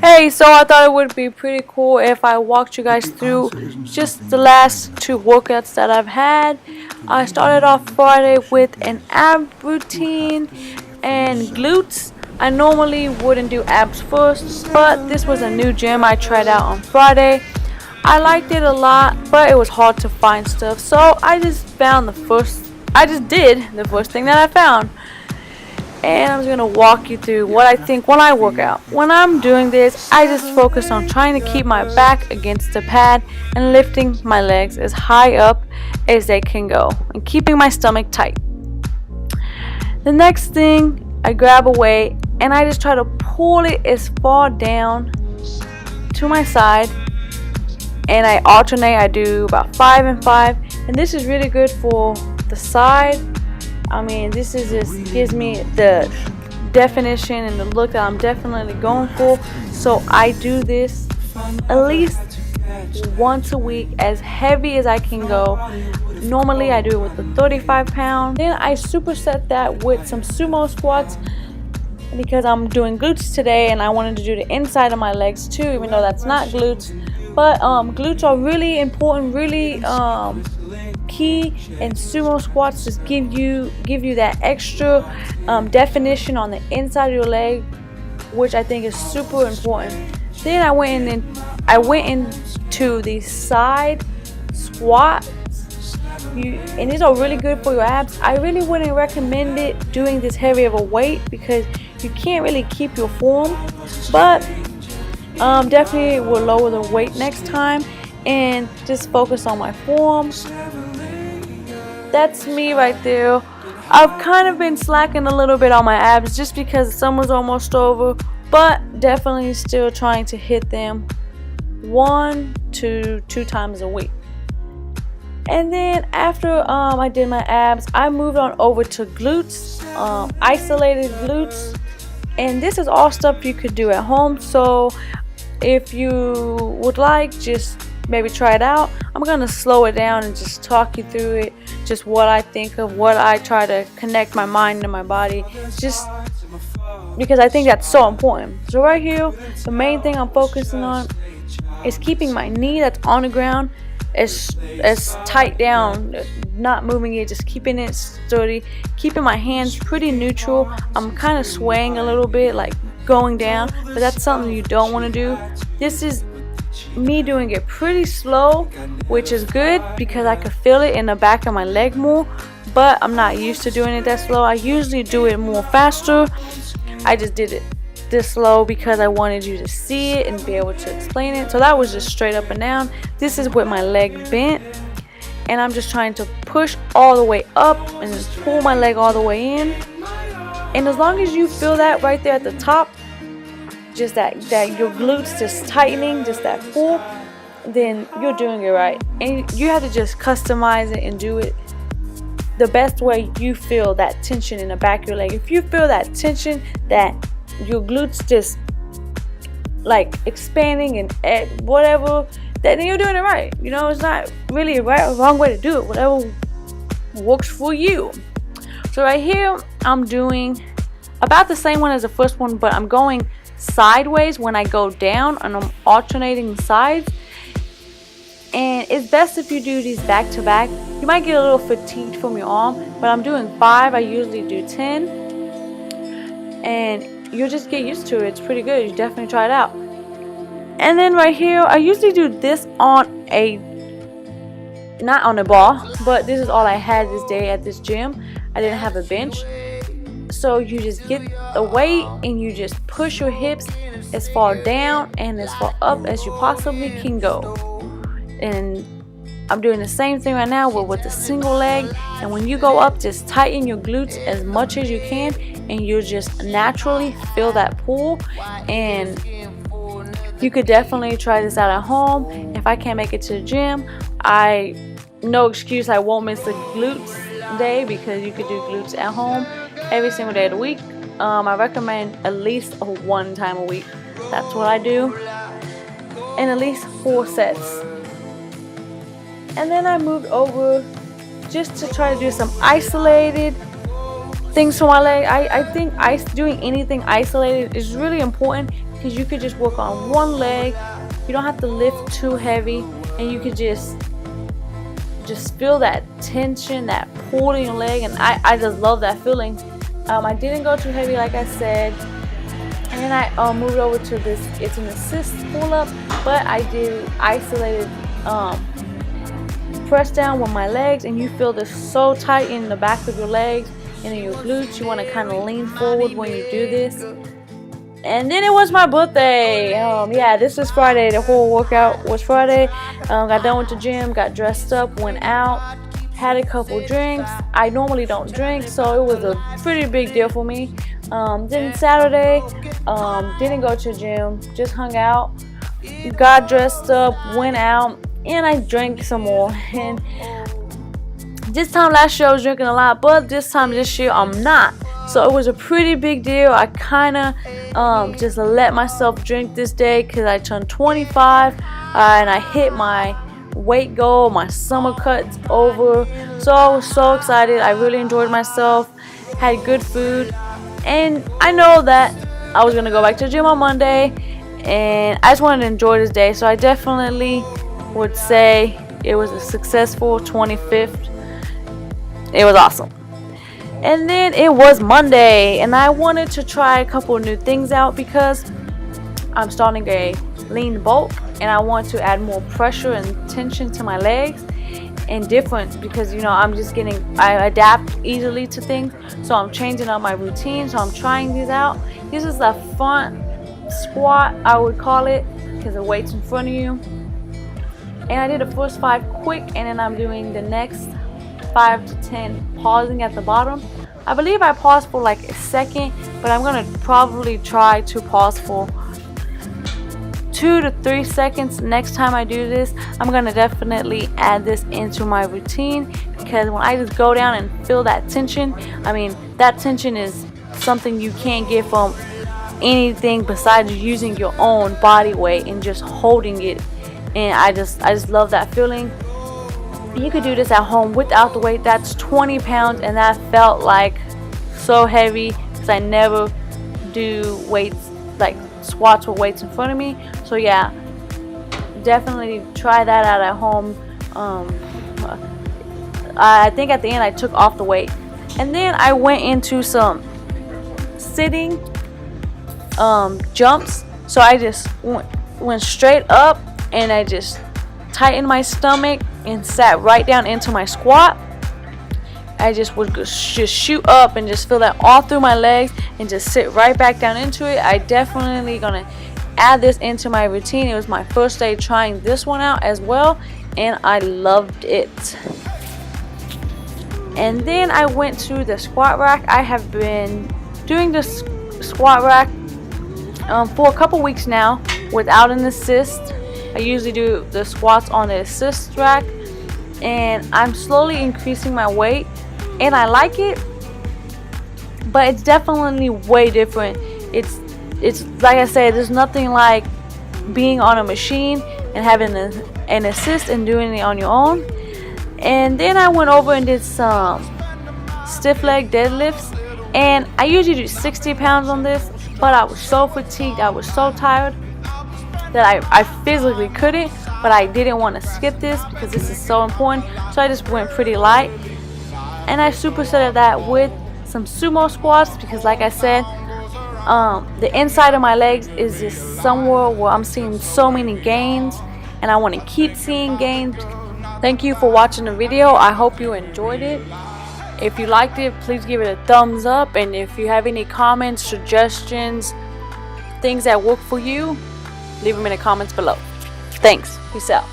Hey, so I thought it would be pretty cool if I walked you guys through just the last two workouts that I've had. I started off Friday with an ab routine and glutes. I normally wouldn't do abs first, but this was a new gym I tried out on Friday. I liked it a lot, but it was hard to find stuff, so I just did the first thing that I found. And I'm just gonna walk you through what I think when I work out. When I'm doing this, I just focus on trying to keep my back against the pad and lifting my legs as high up as they can go and keeping my stomach tight. The next thing, I grab a weight and I just try to pull it as far down to my side, and I alternate. I do about 5 and 5, and this is really good for the side. I mean, this is just gives me the definition and the look that I'm definitely going for. So I do this at least once a week, as heavy as I can go. Normally I do it with the 35 pound. Then I superset that with some sumo squats because I'm doing glutes today and I wanted to do the inside of my legs too, even though that's not glutes. But glutes are really important, really key, and sumo squats just give you that extra definition on the inside of your leg, which I think is super important. Then I went into the side squats, and these are really good for your abs. I really wouldn't recommend it doing this heavy of a weight because you can't really keep your form, but definitely will lower the weight next time and just focus on my form. That's me right there. I've kind of been slacking a little bit on my abs just because summer's almost over, but definitely still trying to hit them 1 to 2 times a week. And then after I did my abs, I moved on over to glutes, isolated glutes, and this is all stuff you could do at home. So if you would like, just maybe try it out. I'm gonna slow it down and just talk you through it, just what I think of, what I try to connect my mind and my body, just because I think that's so important. So right here, the main thing I'm focusing on is keeping my knee that's on the ground as tight down, not moving it, just keeping it sturdy, keeping my hands pretty neutral. I'm kind of swaying a little bit, like going down, but that's something you don't want to do. This is me doing it pretty slow, which is good because I could feel it in the back of my leg more, but I'm not used to doing it that slow. I usually do it more faster. I just did it this slow because I wanted you to see it and be able to explain it. So that was just straight up and down. This is with my leg bent, and I'm just trying to push all the way up and just pull my leg all the way in. And as long as you feel that right there at the top, just that your glutes just tightening, just that pull, then you're doing it right. And you have to just customize it and do it the best way you feel that tension in the back of your leg. If you feel that tension, that your glutes just like expanding and whatever, then you're doing it right. You know, it's not really a right or wrong way to do it. Whatever works for you. So right here, I'm doing about the same one as the first one, but I'm going sideways when I go down, and I'm alternating the sides. And it's best if you do these back to back. You might get a little fatigued from your arm, but I'm doing 5. I usually do 10, and you'll just get used to it. It's pretty good. You definitely try it out. And then right here, I usually do this on not on a bar, but this is all I had this day at this gym. I didn't have a bench. So you just get the weight and you just push your hips as far down and as far up as you possibly can go. And I'm doing the same thing right now with the single leg. And when you go up, just tighten your glutes as much as you can, and you'll just naturally feel that pull. And you could definitely try this out at home. If I can't make it to the gym, no excuse, I won't miss the glutes day, because you could do glutes at home every single day of the week. I recommend at least 1 time a week. That's what I do, and at least 4 sets. And then I moved over just to try to do some isolated things for my leg. I think doing anything isolated is really important, because you could just work on one leg. You don't have to lift too heavy, and you could just feel that tension, that pull in your leg, and I just love that feeling. I didn't go too heavy, like I said, and then I moved over to this. It's an assist pull-up, but I did isolated press down with my legs, and you feel this so tight in the back of your legs and in your glutes. You want to kind of lean forward when you do this. And then it was my birthday. Yeah, this was Friday. The whole workout was Friday. Got done with the gym, got dressed up, went out, had a couple drinks. I normally don't drink, so it was a pretty big deal for me. Then Saturday, didn't go to the gym, just hung out, got dressed up, went out, and I drank some more. And this time last year I was drinking a lot, but this year I'm not. So it was a pretty big deal. I kind of just let myself drink this day because I turned 25 and I hit my weight goal. My summer cut's over. So I was so excited. I really enjoyed myself. Had good food. And I know that I was going to go back to the gym on Monday. And I just wanted to enjoy this day. So I definitely would say it was a successful 25th. It was awesome. And then it was Monday, and I wanted to try a couple new things out because I'm starting a lean bulk, and I want to add more pressure and tension to my legs, and different because I adapt easily to things, so I'm changing up my routine. So I'm trying these out. This is a front squat, I would call it, because the weight's in front of you. And I did the first 5 quick, and then I'm doing the next 5 to 10 pausing at the bottom. I believe I paused for like a second, but I'm gonna probably try to pause for 2 to 3 seconds next time I do this. I'm gonna definitely add this into my routine because when I just go down and feel that tension, that tension is something you can't get from anything besides using your own body weight and just holding it. And I just love that feeling. You could do this at home without the weight. That's 20 pounds, and that felt like so heavy because I never do weights, like squats with weights in front of me. So yeah, definitely try that out at home. I think at the end I took off the weight, and then I went into some sitting jumps. So I just went straight up, and I just tightened my stomach and sat right down into my squat. I just would just shoot up and just feel that all through my legs and just sit right back down into it. I definitely gonna add this into my routine. It was my first day trying this one out as well, and I loved it. And then I went to the squat rack. I have been doing this squat rack for a couple weeks now without an assist. I usually do the squats on the assist rack, and I'm slowly increasing my weight, and I like it, but it's definitely way different. It's like I said, there's nothing like being on a machine and having an assist and doing it on your own. And then I went over and did some stiff leg deadlifts, and I usually do 60 pounds on this, but I was so fatigued, I was so tired that I physically couldn't, but I didn't want to skip this because this is so important. So I just went pretty light, and I supersetted that with some sumo squats because, like I said, the inside of my legs is just somewhere where I'm seeing so many gains, and I want to keep seeing gains. Thank you for watching the video. I hope you enjoyed it. If you liked it, please give it a thumbs up, and if you have any comments, suggestions, things that work for you, leave them in the comments below. Thanks. Peace out.